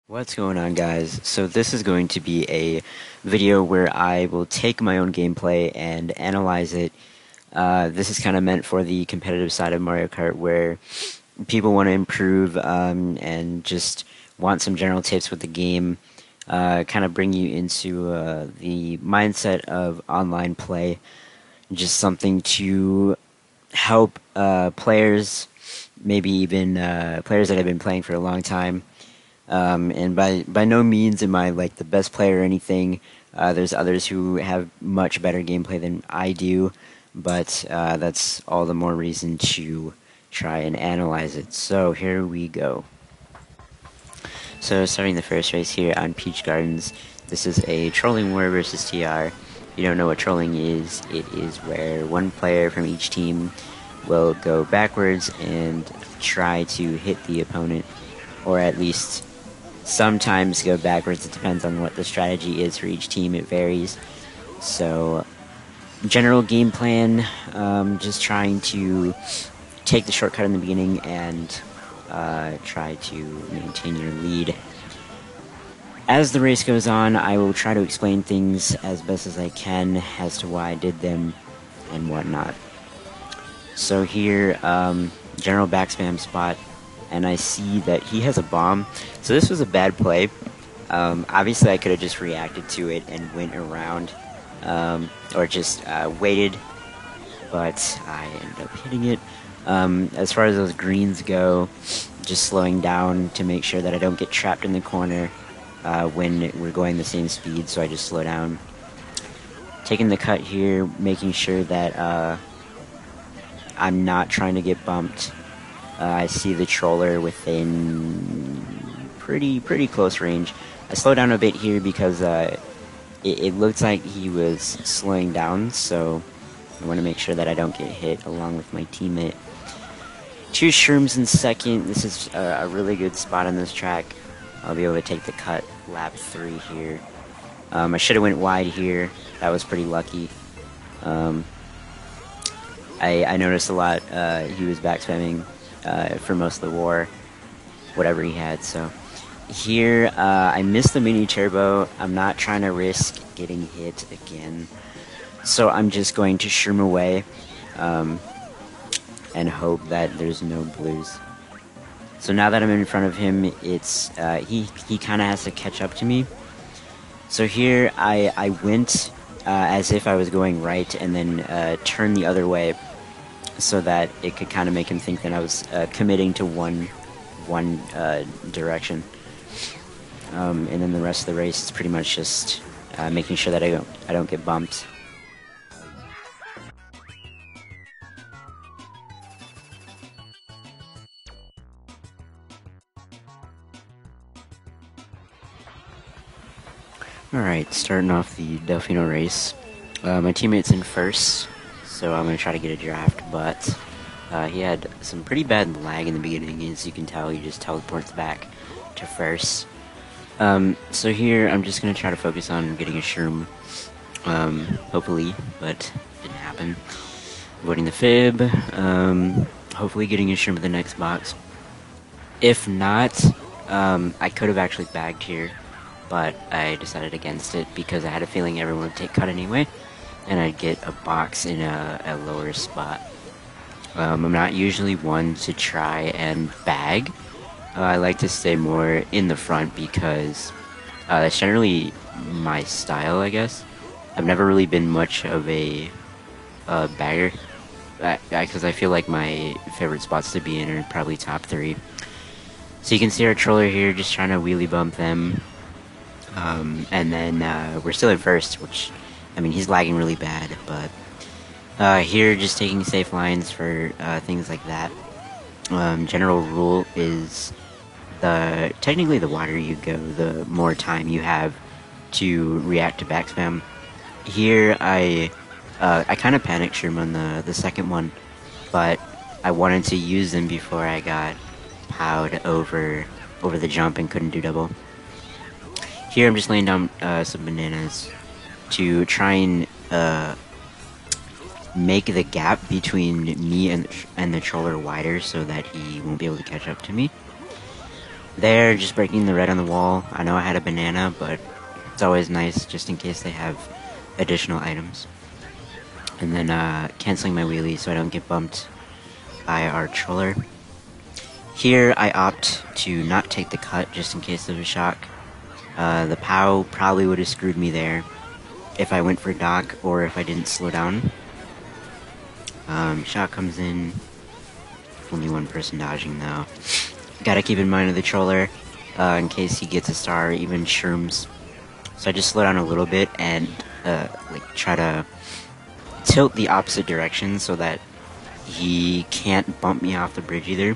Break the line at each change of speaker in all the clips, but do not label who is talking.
What's going on, guys? So this is going to be a video where I will take my own gameplay and analyze it. This is kind of meant for the competitive side of Mario Kart where people want to improve and just want some general tips with the game, kind of bring you into the mindset of online play, just something to help players, maybe even players that have been playing for a long time. And by no means am I like the best player or anything. There's others who have much better gameplay than I do, but that's all the more reason to try and analyze it. So here we go. So starting the first race here on Peach Gardens, this is a trolling war versus TR. If you don't know what trolling is, it is where one player from each team will go backwards and try to hit the opponent, or at least sometimes go backwards. It depends on what the strategy is for each team. It varies. So, general game plan, just trying to take the shortcut in the beginning and try to maintain your lead. As the race goes on, I will try to explain things as best as I can as to why I did them and whatnot. So here, general backspam spot, and I see that he has a bomb. So this was a bad play. Obviously, I could have just reacted to it and went around, or just waited, but I ended up hitting it. As far as those greens go, just slowing down to make sure that I don't get trapped in the corner when we're going the same speed, so I just slow down. Taking the cut here, making sure that I'm not trying to get bumped. I see the troller within pretty close range. I slow down a bit here because it looked like he was slowing down, so I want to make sure that I don't get hit along with my teammate. Two shrooms in second. This is a really good spot on this track. I'll be able to take the cut lap 3 here. I should have went wide here. That was pretty lucky. I noticed a lot he was backspamming for most of the war, whatever he had. So here I missed the mini turbo. I'm not trying to risk getting hit again, so I'm just going to shroom away and hope that there's no blues. So now that I'm in front of him, it's he kind of has to catch up to me. So here I went as if I was going right and then turned the other way, so that it could kind of make him think that I was committing to one direction. And then the rest of the race is pretty much just making sure that I don't get bumped. Alright, starting off the Delfino race. My teammate's in first, so I'm going to try to get a draft, but he had some pretty bad lag in the beginning. As you can tell, he just teleports back to first. So here, I'm just going to try to focus on getting a shroom, hopefully, but it didn't happen. Voting the fib, hopefully getting a shroom at the next box. If not, I could have actually bagged here, but I decided against it because I had a feeling everyone would take cut anyway, and I'd get a box in a lower spot. I'm not usually one to try and bag. I like to stay more in the front because that's generally my style, I guess. I've never really been much of a bagger, because I feel like my favorite spots to be in are probably top 3. So you can see our troller here just trying to wheelie bump them. And then we're still in first, which, I mean, he's lagging really bad, but here just taking safe lines for things like that. General rule is technically the wider you go, the more time you have to react to backspam. Here I kind of panic shroom on the second one, but I wanted to use them before I got powed over the jump and couldn't do double. Here I'm just laying down some bananas to try and make the gap between me and the troller wider so that he won't be able to catch up to me. There, just breaking the red on the wall. I know I had a banana, but it's always nice just in case they have additional items. And then canceling my wheelie so I don't get bumped by our troller. Here I opt to not take the cut just in case of a shock. The POW probably would have screwed me there if I went for dock or if I didn't slow down. Shot comes in. Only one person dodging though. Gotta keep in mind of the troller in case he gets a star or even shrooms. So I just slow down a little bit and try to tilt the opposite direction so that he can't bump me off the bridge either.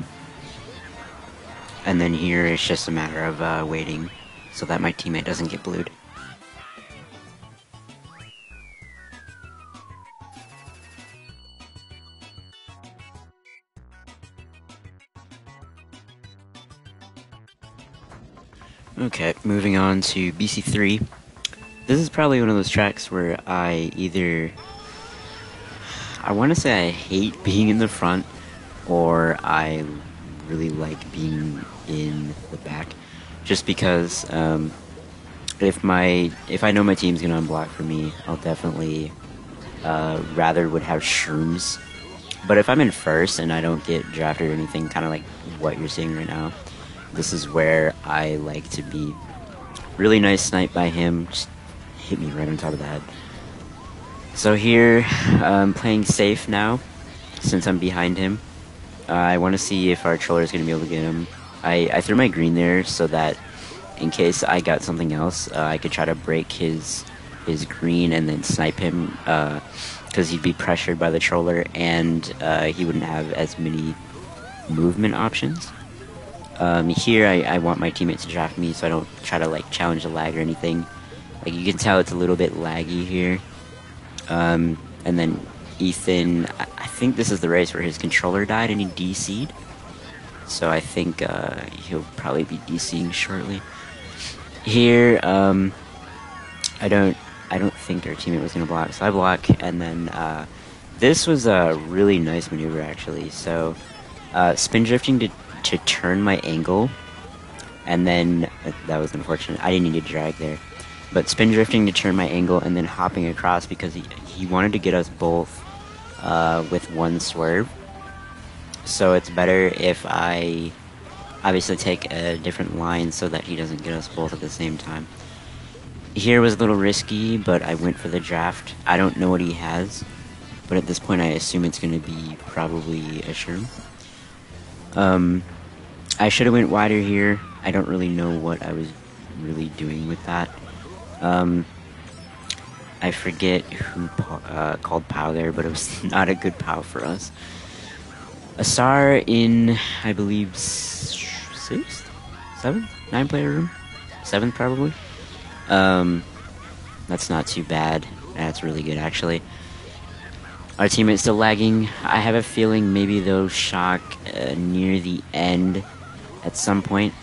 And then here it's just a matter of waiting so that my teammate doesn't get blued. Okay, moving on to BC3. This is probably one of those tracks where I want to say I hate being in the front, or I really like being in the back, just because if I know my team's gonna unblock for me, I'll definitely rather would have shrooms. But if I'm in first and I don't get drafted or anything, kind of like what you're seeing right now, this is where I like to be. Really nice snipe by him, just hit me right on top of the head. So here, I'm playing safe now, since I'm behind him. I want to see if our troller is going to be able to get him. I threw my green there so that in case I got something else, I could try to break his green and then snipe him, because he'd be pressured by the troller and he wouldn't have as many movement options. Here I want my teammates to draft me so I don't try to like challenge the lag or anything. Like you can tell it's a little bit laggy here. And then Ethan, I think this is the race where his controller died and he DC'd. So I think he'll probably be DCing shortly. Here, I don't think our teammate was gonna block, so I block, and then this was a really nice maneuver actually. So spin drifting to turn my angle, and then that was unfortunate. I didn't need to drag there, but spin drifting to turn my angle and then hopping across because he wanted to get us both with one swerve. So it's better if I obviously take a different line so that he doesn't get us both at the same time. Here was a little risky, but I went for the draft. I don't know what he has, but at this point I assume it's going to be probably a shroom. I should have went wider here. I don't really know what I was really doing with that. I forget who called POW there, but it was not a good POW for us. A star in, I believe, 6th? 7th? 9-player room? 7th probably? That's not too bad. That's really good actually. Our teammate's still lagging. I have a feeling maybe they'll shock near the end at some point.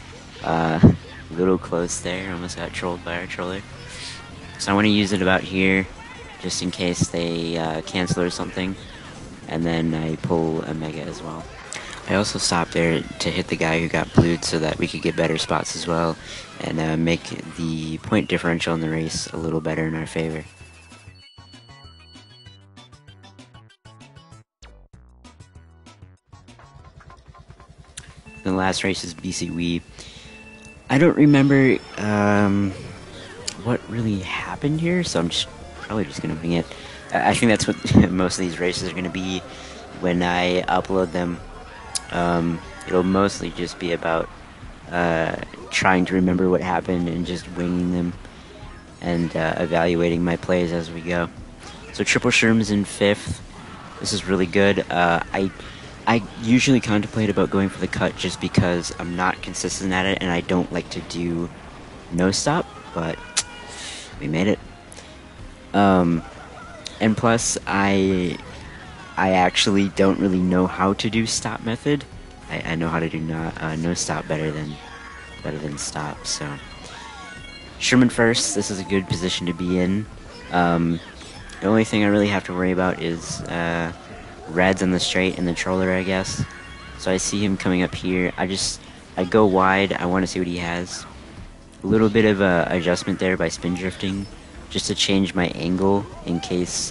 A little close there. Almost got trolled by our troller. So I want to use it about here, just in case they cancel or something. And then I pull a mega as well. I also stopped there to hit the guy who got blued so that we could get better spots as well, and make the point differential in the race a little better in our favor. The last race is BCW. I don't remember what really happened here, so I'm probably just gonna wing it. I think that's what most of these races are gonna be when I upload them. It'll mostly just be about trying to remember what happened and just winging them and evaluating my plays as we go. So triple shrooms in 5th. This is really good. I usually contemplate about going for the cut just because I'm not consistent at it and I don't like to do no stop, but we made it. And plus, I actually don't really know how to do stop method. I know how to do no stop better than stop. So Sherman first. This is a good position to be in. The only thing I really have to worry about is reds on the straight and the troller, I guess. So I see him coming up here. I just I go wide. I want to see what he has. A little bit of a adjustment there by spin drifting, just to change my angle in case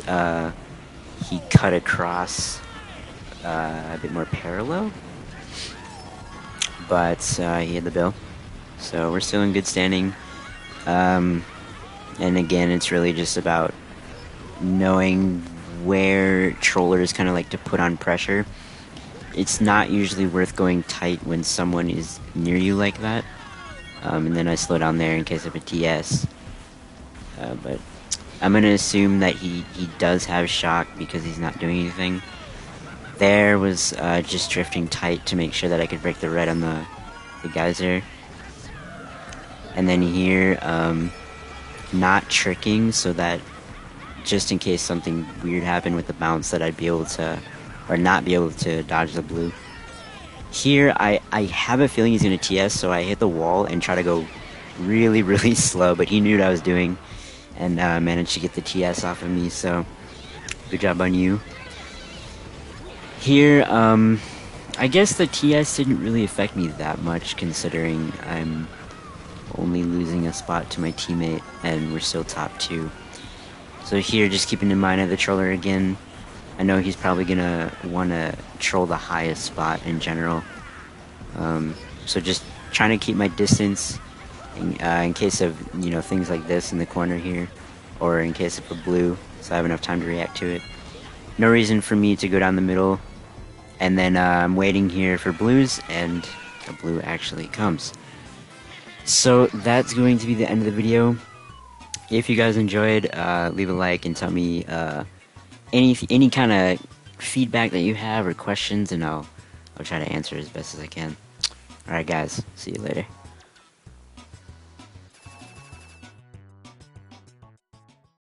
he cut across a bit more parallel. But he had the bill, so we're still in good standing. And again, it's really just about knowing where trollers kind of like to put on pressure. It's not usually worth going tight when someone is near you like that. And then I slow down there in case of a TS. But I'm going to assume that he does have shock because he's not doing anything. There was just drifting tight to make sure that I could break the red on the geyser. And then here, not tricking so that just in case something weird happened with the bounce that I'd be able to, or not be able to dodge the blue. Here, I have a feeling he's going to TS, so I hit the wall and try to go really, really slow, but he knew what I was doing and managed to get the TS off of me, so good job on you. Here, I guess the TS didn't really affect me that much considering I'm only losing a spot to my teammate and we're still top 2. So here, just keeping in mind I have the troller again. I know he's probably gonna want to troll the highest spot in general. So just trying to keep my distance in case of, you know, things like this in the corner here, or in case of a blue, so I have enough time to react to it. No reason for me to go down the middle, and then I'm waiting here for blues, and a blue actually comes. So that's going to be the end of the video. If you guys enjoyed, leave a like and tell me any kind of feedback that you have or questions, and I'll try to answer as best as I can. Alright guys, see you later.